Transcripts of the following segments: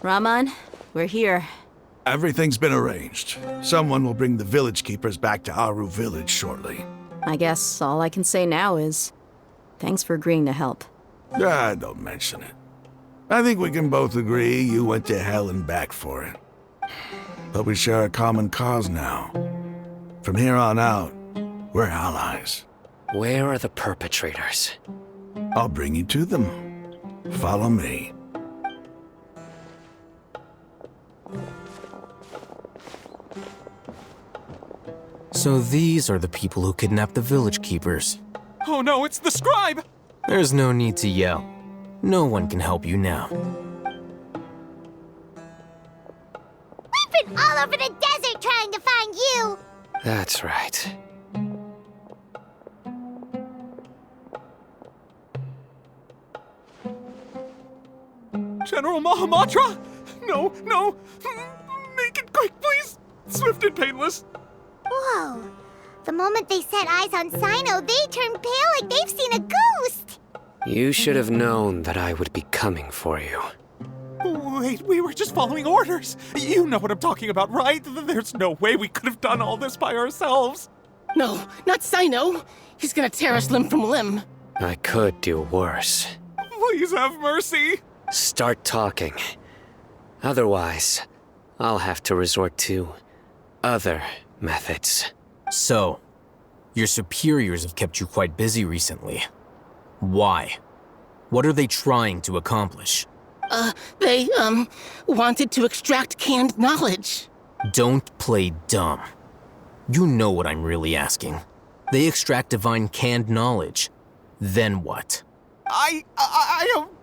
Raman, we're here. Everything's been arranged. Someone will bring the village keepers back to Aru village shortly. I guess all I can say now is, thanks for agreeing to help. Don't mention it. I think we can both agree you went to hell and back for it. But we share a common cause now. From here on out, we're allies. Where are the perpetrators? I'll bring you to them. Follow me. So these are the people who kidnapped the village keepers. Oh no, it's the scribe! There's no need to yell. No one can help you now. We've been all over the desert trying to find you! That's right. General Mahamatra? No, no! Make it quick, please! Swift and painless. Whoa. The moment they set eyes on Sino, they turned pale like they've seen a ghost! You should have known that I would be coming for you. Wait, we were just following orders. You know what I'm talking about, right? There's no way we could have done all this by ourselves. No, not Sino. He's gonna tear us limb from limb. I could do worse. Please have mercy. Start talking. Otherwise, I'll have to resort to other methods. So, your superiors have kept you quite busy recently. Why? What are they trying to accomplish? They wanted to extract canned knowledge. Don't play dumb. You know what I'm really asking. They extract divine canned knowledge. Then what? I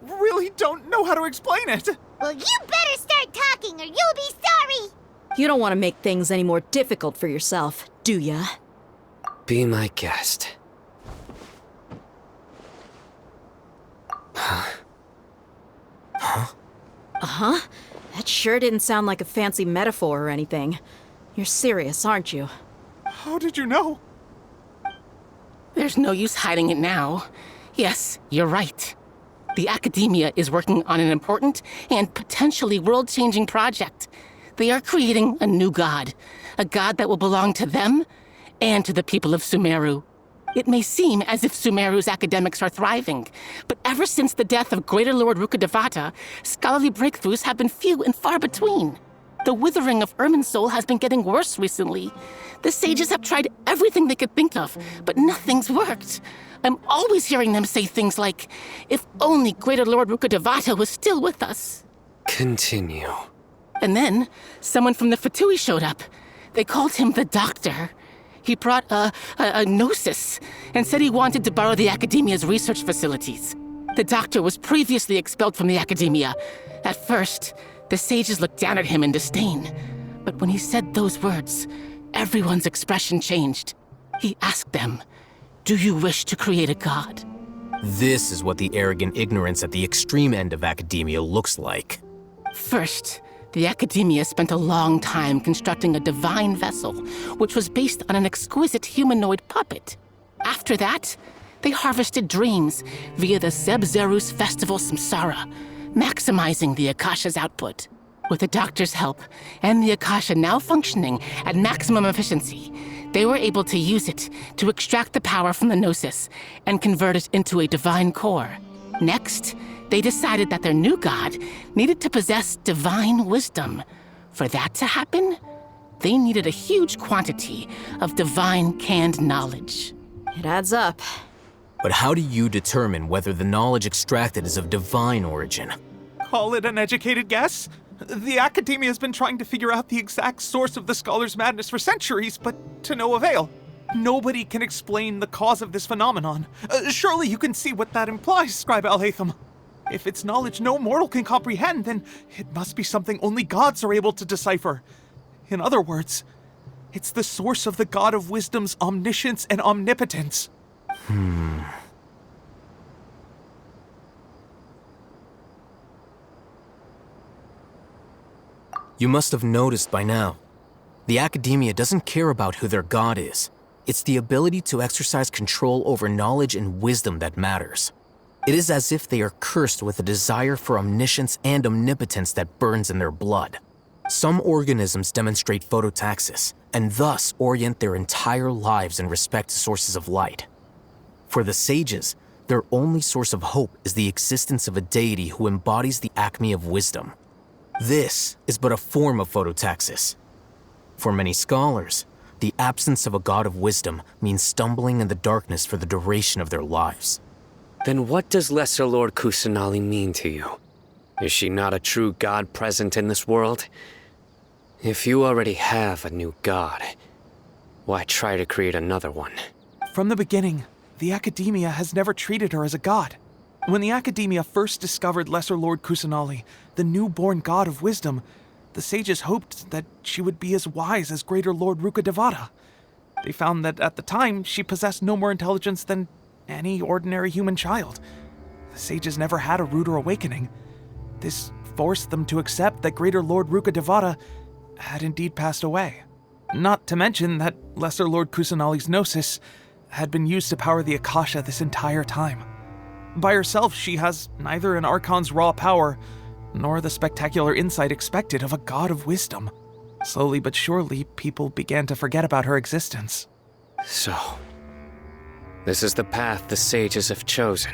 really don't know how to explain it. Well, you better start talking or you'll be sorry! You don't want to make things any more difficult for yourself, do ya? Be my guest. Uh-huh. That sure didn't sound like a fancy metaphor or anything. You're serious, aren't you? How did you know? There's no use hiding it now. Yes, you're right. The Academia is working on an important and potentially world-changing project. They are creating a new god. A god that will belong to them and to the people of Sumeru. It may seem as if Sumeru's academics are thriving, but ever since the death of Greater Lord Rukkhadevata, scholarly breakthroughs have been few and far between. The withering of Irminsul has been getting worse recently. The sages have tried everything they could think of, but nothing's worked. I'm always hearing them say things like, if only Greater Lord Rukkhadevata was still with us. Continue. And then, someone from the Fatui showed up. They called him the Doctor. He brought a gnosis and said he wanted to borrow the Academia's research facilities. The Doctor was previously expelled from the Academia. At first, the sages looked down at him in disdain. But when he said those words, everyone's expression changed. He asked them, "Do you wish to create a god?" This is what the arrogant ignorance at the extreme end of academia looks like. First, the Academia spent a long time constructing a divine vessel, which was based on an exquisite humanoid puppet. After that, they harvested dreams via the Zeb-Zerus Festival Samsara, maximizing the Akasha's output. With the Doctor's help, and the Akasha now functioning at maximum efficiency, they were able to use it to extract the power from the Gnosis and convert it into a divine core. Next, they decided that their new god needed to possess divine wisdom. For that to happen, they needed a huge quantity of divine canned knowledge. It adds up. But how do you determine whether the knowledge extracted is of divine origin? Call it an educated guess? The Academia has been trying to figure out the exact source of the Scholar's madness for centuries, but to no avail. Nobody can explain the cause of this phenomenon. Surely you can see what that implies, Scribe Al-Haytham. If it's knowledge no mortal can comprehend, then it must be something only gods are able to decipher. In other words, it's the source of the God of Wisdom's omniscience and omnipotence. You must have noticed by now. The Academia doesn't care about who their god is. It's the ability to exercise control over knowledge and wisdom that matters. It is as if they are cursed with a desire for omniscience and omnipotence that burns in their blood. Some organisms demonstrate phototaxis, and thus orient their entire lives in respect to sources of light. For the sages, their only source of hope is the existence of a deity who embodies the acme of wisdom. This is but a form of phototaxis. For many scholars, the absence of a god of wisdom means stumbling in the darkness for the duration of their lives. Then what does Lesser Lord Kusanali mean to you? Is she not a true god present in this world? If you already have a new god, why try to create another one? From the beginning, the Academia has never treated her as a god. When the Academia first discovered Lesser Lord Kusanali, the newborn god of wisdom, the sages hoped that she would be as wise as Greater Lord Rukkhadevata. They found that at the time, she possessed no more intelligence than any ordinary human child. The sages never had a ruder awakening. This forced them to accept that Greater Lord Rukkhadevata had indeed passed away. Not to mention that Lesser Lord Kusanali's gnosis had been used to power the Akasha this entire time. By herself, she has neither an Archon's raw power, nor the spectacular insight expected of a god of wisdom. Slowly but surely, people began to forget about her existence. So, this is the path the sages have chosen.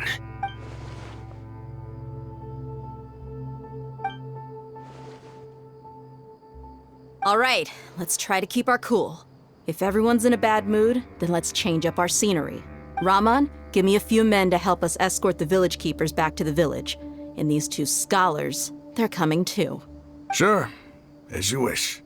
All right, let's try to keep our cool. If everyone's in a bad mood, then let's change up our scenery. Rahman, give me a few men to help us escort the village keepers back to the village. And these two scholars, they're coming too. Sure, as you wish.